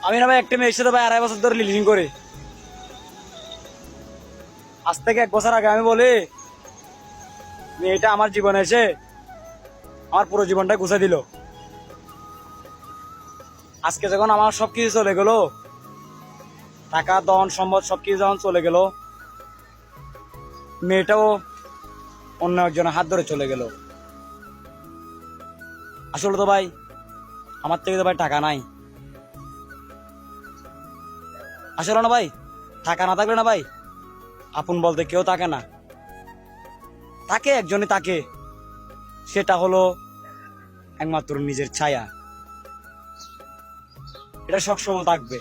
আমি না ভাই একটা মেয়ের সাথে ভাই 2.5 বছর ধরে রিলেশন করি। আজ থেকে 1 বছর আগে আমি বলি মেয়েটা আমার জীবনে এসে আমার পুরো জীবনটা গুছিয়ে দিল। আজকে যখন আমার সবকিছু চলে গেল, টাকা ধন সম্পদ সবকিছু যখন চলে গেল, মেয়েটাও অন্য একজনের হাত ধরে চলে গেল। আসলে তো ভাই আমার থেকে তো ভাই টাকা নাই। আসলে না ভাই, টাকা না থাকলে না ভাই আপন বলতে কেউ থাকে না। তাকে একজনই তাকে, সেটা হলো একমাত্র নিজের ছায়া। এটা সবসময় থাকবে।